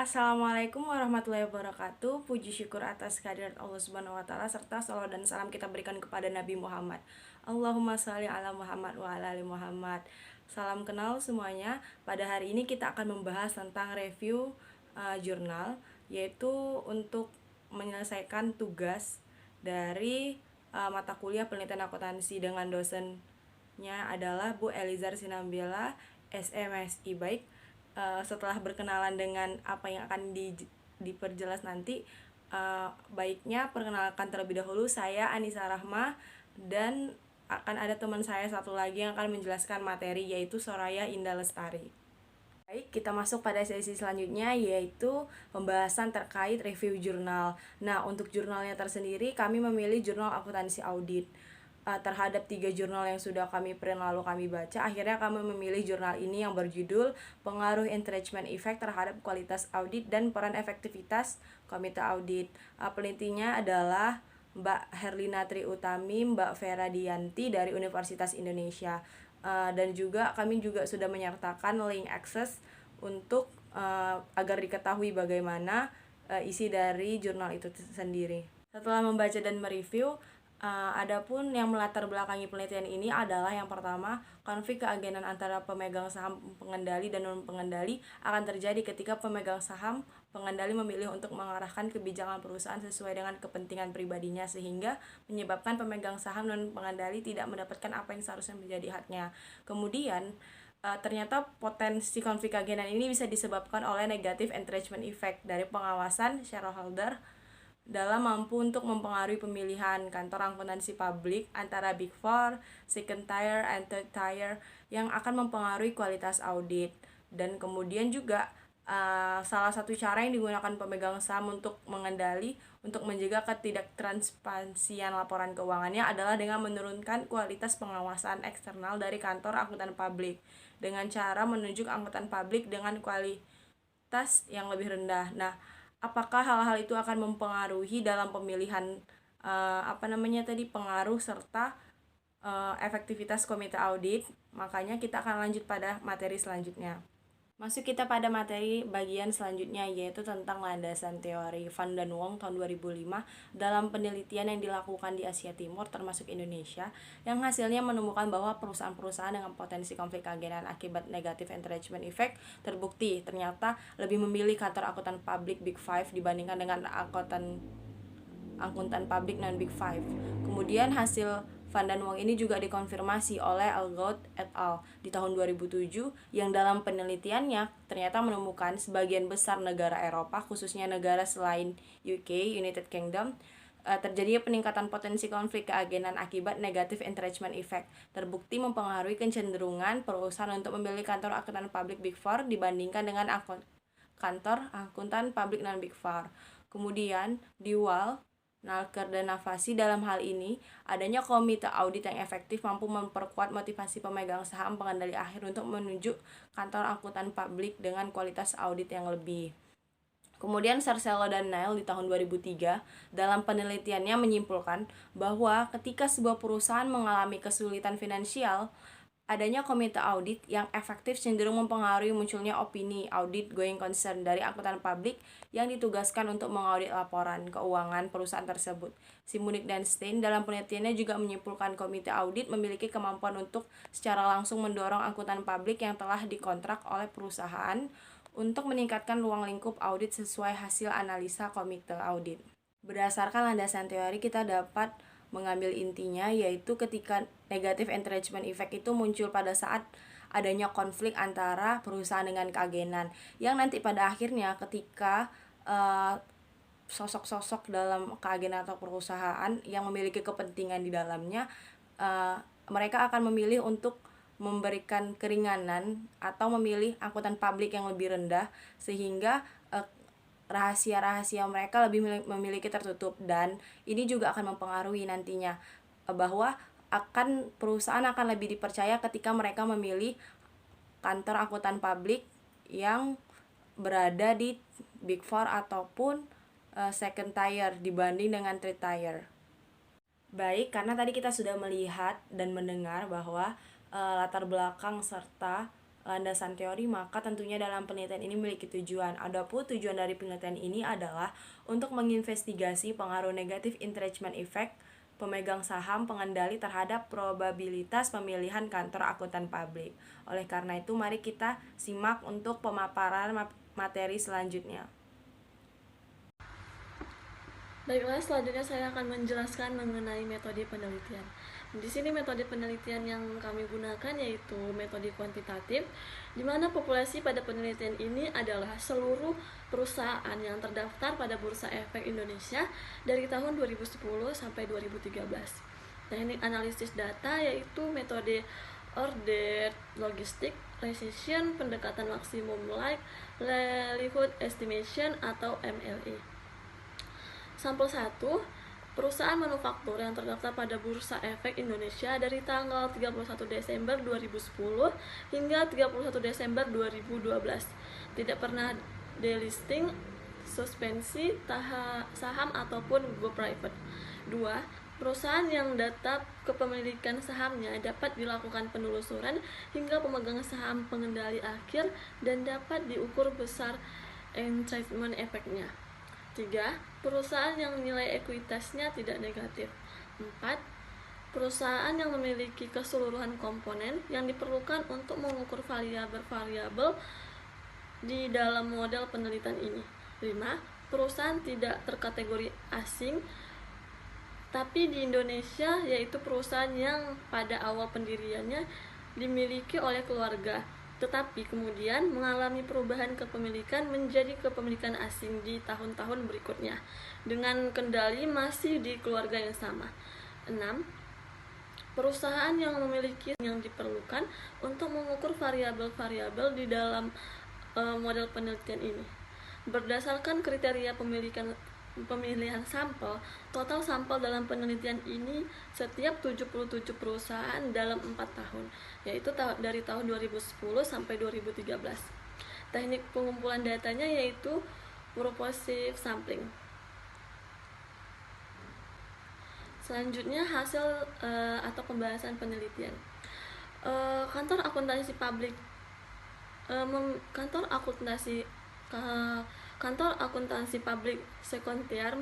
Assalamualaikum warahmatullahi wabarakatuh. Puji syukur atas kehadirat Allah Subhanahu wa taala serta salawat dan salam kita berikan kepada Nabi Muhammad. Allahumma shalli ala Muhammad wa ala ali Muhammad. Salam kenal semuanya. Pada hari ini kita akan membahas tentang review jurnal, yaitu untuk menyelesaikan tugas dari mata kuliah penelitian akuntansi dengan dosennya adalah Bu Elizar Sinambela, SMSI. Baik, setelah berkenalan dengan apa yang akan diperjelas nanti, baiknya perkenalkan terlebih dahulu, saya Anissa Rahma, dan akan ada teman saya satu lagi yang akan menjelaskan materi, yaitu Soraya Indah Lestari. Baik, kita masuk pada sesi selanjutnya, yaitu pembahasan terkait review jurnal. Nah, untuk jurnalnya tersendiri, kami memilih jurnal akuntansi audit. Terhadap 3 jurnal yang sudah kami print lalu kami baca, akhirnya kami memilih jurnal ini yang berjudul Pengaruh Entrenchment Effect terhadap Kualitas Audit dan Peran Efektivitas Komite Audit. Penelitinya adalah Mbak Herlina Triutami, Mbak Vera Dianti dari Universitas Indonesia. Dan juga kami juga sudah menyertakan link akses untuk agar diketahui bagaimana isi dari jurnal itu sendiri. Setelah membaca dan mereview, adapun yang melatar belakangi penelitian ini adalah yang pertama, konflik keagenan antara pemegang saham pengendali dan non pengendali akan terjadi ketika pemegang saham pengendali memilih untuk mengarahkan kebijakan perusahaan sesuai dengan kepentingan pribadinya, sehingga menyebabkan pemegang saham non pengendali tidak mendapatkan apa yang seharusnya menjadi haknya. Kemudian ternyata potensi konflik keagenan ini bisa disebabkan oleh negative entrenchment effect dari pengawasan shareholder dalam mampu untuk mempengaruhi pemilihan kantor akuntansi publik antara Big Four, Second Tier, and Third Tier yang akan mempengaruhi kualitas audit. Dan kemudian juga salah satu cara yang digunakan pemegang saham untuk mengendali untuk menjaga ketidaktransparansian laporan keuangannya adalah dengan menurunkan kualitas pengawasan eksternal dari kantor akuntan publik dengan cara menunjuk akuntan publik dengan kualitas yang lebih rendah. Nah, apakah hal-hal itu akan mempengaruhi dalam pemilihan pengaruh serta efektivitas komite audit? Makanya kita akan lanjut pada materi selanjutnya. Masuk kita pada materi bagian selanjutnya, yaitu tentang landasan teori. Van dan Wong tahun 2005 dalam penelitian yang dilakukan di Asia Timur termasuk Indonesia, yang hasilnya menemukan bahwa perusahaan-perusahaan dengan potensi konflik keagenan akibat negative entrenchment effect terbukti ternyata lebih memilih kantor akuntan publik Big Five dibandingkan dengan akuntan publik non Big Five. Kemudian hasil Van dan Wong ini juga dikonfirmasi oleh Algout et al. Di tahun 2007 yang dalam penelitiannya ternyata menemukan sebagian besar negara Eropa, khususnya negara selain UK, United Kingdom, terjadinya peningkatan potensi konflik keagenan akibat negative entrenchment effect. Terbukti mempengaruhi kecenderungan perusahaan untuk memilih kantor akuntan publik Big Four dibandingkan dengan kantor akuntan publik non Big Four. Kemudian di Wall, Nalker dan Navasi dalam hal ini, adanya komite audit yang efektif mampu memperkuat motivasi pemegang saham pengendali akhir untuk menunjuk kantor akuntan publik dengan kualitas audit yang lebih. Kemudian Sarcelo dan Neil di tahun 2003 dalam penelitiannya menyimpulkan bahwa ketika sebuah perusahaan mengalami kesulitan finansial, adanya komite audit yang efektif cenderung mempengaruhi munculnya opini audit going concern dari akuntan publik yang ditugaskan untuk mengaudit laporan keuangan perusahaan tersebut. Simunik dan Stein dalam penelitiannya juga menyimpulkan komite audit memiliki kemampuan untuk secara langsung mendorong akuntan publik yang telah dikontrak oleh perusahaan untuk meningkatkan ruang lingkup audit sesuai hasil analisa komite audit. Berdasarkan landasan teori, kita dapat mengambil intinya, yaitu ketika negative entrenchment effect itu muncul pada saat adanya konflik antara perusahaan dengan keagenan, yang nanti pada akhirnya ketika sosok-sosok dalam keagenan atau perusahaan yang memiliki kepentingan di dalamnya, mereka akan memilih untuk memberikan keringanan atau memilih akuntan publik yang lebih rendah, sehingga rahasia-rahasia mereka lebih memiliki tertutup. Dan ini juga akan mempengaruhi nantinya bahwa perusahaan akan lebih dipercaya ketika mereka memilih kantor akuntan publik yang berada di Big Four ataupun Second Tier dibanding dengan Third Tier. Baik, karena tadi kita sudah melihat dan mendengar bahwa latar belakang serta landasan teori, maka tentunya dalam penelitian ini memiliki tujuan. Adapun tujuan dari penelitian ini adalah untuk menginvestigasi pengaruh negatif entrenchment effect pemegang saham pengendali terhadap probabilitas pemilihan kantor akuntan publik. Oleh karena itu, mari kita simak untuk pemaparan materi selanjutnya. Baiklah, selanjutnya saya akan menjelaskan mengenai metode penelitian. Di sini metode penelitian yang kami gunakan yaitu metode kuantitatif, di mana populasi pada penelitian ini adalah seluruh perusahaan yang terdaftar pada Bursa Efek Indonesia dari tahun 2010 sampai 2013. Teknik analisis data yaitu metode ordered logistic regression, pendekatan maksimum likelihood estimation atau MLE. Sampel 1, perusahaan manufaktur yang terdaftar pada Bursa Efek Indonesia dari tanggal 31 Desember 2010 hingga 31 Desember 2012. Tidak pernah delisting, suspensi, saham ataupun go private. 2. Perusahaan yang data kepemilikan sahamnya dapat dilakukan penelusuran hingga pemegang saham pengendali akhir dan dapat diukur besar entrenchment efeknya. 3. Perusahaan yang nilai ekuitasnya tidak negatif. 4. Perusahaan yang memiliki keseluruhan komponen yang diperlukan untuk mengukur variabel-variabel di dalam model penelitian ini. 5. Perusahaan tidak terkategori asing tapi di Indonesia, yaitu perusahaan yang pada awal pendiriannya dimiliki oleh keluarga, tetapi kemudian mengalami perubahan kepemilikan menjadi kepemilikan asing di tahun-tahun berikutnya, dengan kendali masih di keluarga yang sama. 6. Perusahaan yang memiliki yang diperlukan untuk mengukur variabel-variabel di dalam model penelitian ini. Berdasarkan kriteria pemilihan sampel, total sampel dalam penelitian ini setiap 77 perusahaan dalam 4 tahun, yaitu dari tahun 2010 sampai 2013. Teknik pengumpulan datanya yaitu purposive sampling. Selanjutnya hasil atau pembahasan penelitian. Kantor akuntansi publik Kantor akuntansi publik sekunder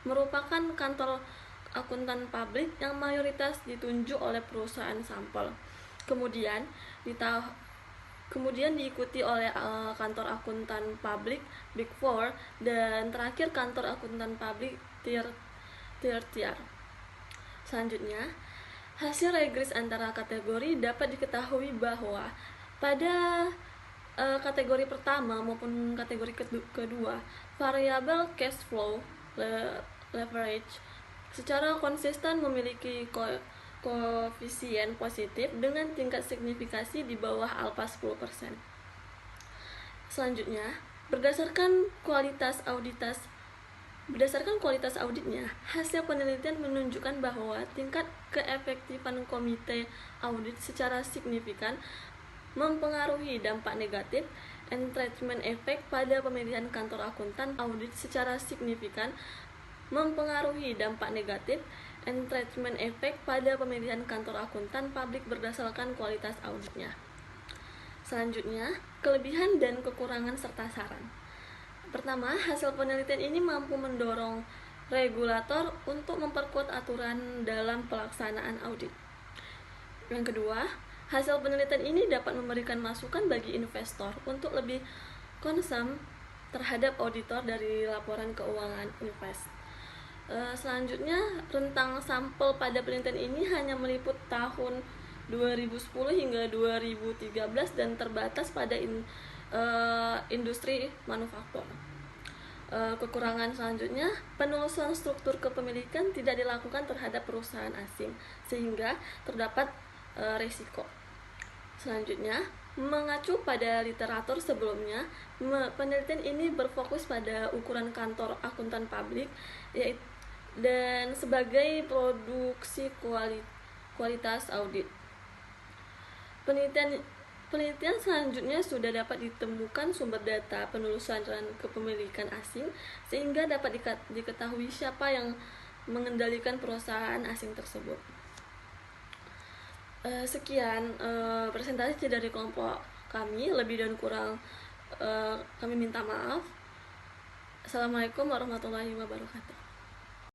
merupakan kantor akuntan publik yang mayoritas ditunjuk oleh perusahaan sampel. Kemudian diikuti oleh kantor akuntan publik Big Four dan terakhir kantor akuntan publik tier. Selanjutnya, hasil regres antara kategori dapat diketahui bahwa pada kategori pertama maupun kategori kedua, variabel cash flow leverage secara konsisten memiliki koefisien positif dengan tingkat signifikasi di bawah alfa 10%. Selanjutnya, berdasarkan kualitas auditnya, hasil penelitian menunjukkan bahwa tingkat keefektifan komite audit secara signifikan mempengaruhi dampak negatif entrenchment effect pada pemilihan kantor akuntan audit secara signifikan mempengaruhi dampak negatif entrenchment effect pada pemilihan kantor akuntan publik berdasarkan kualitas auditnya. Selanjutnya, kelebihan dan kekurangan serta saran. Pertama, hasil penelitian ini mampu mendorong regulator untuk memperkuat aturan dalam pelaksanaan audit. Yang kedua, hasil penelitian ini dapat memberikan masukan bagi investor untuk lebih concern terhadap auditor dari laporan keuangan invest. Selanjutnya, rentang sampel pada penelitian ini hanya meliput tahun 2010 hingga 2013 dan terbatas pada industri manufaktur. Kekurangan selanjutnya, penelusuran struktur kepemilikan tidak dilakukan terhadap perusahaan asing sehingga terdapat risiko. Selanjutnya, mengacu pada literatur sebelumnya, penelitian ini berfokus pada ukuran kantor akuntan publik dan sebagai produksi kualitas audit. Penelitian selanjutnya sudah dapat ditemukan sumber data penelusuran kepemilikan asing sehingga dapat diketahui siapa yang mengendalikan perusahaan asing tersebut. Sekian presentasi dari kelompok kami. Lebih dan kurang kami minta maaf. Assalamualaikum warahmatullahi wabarakatuh.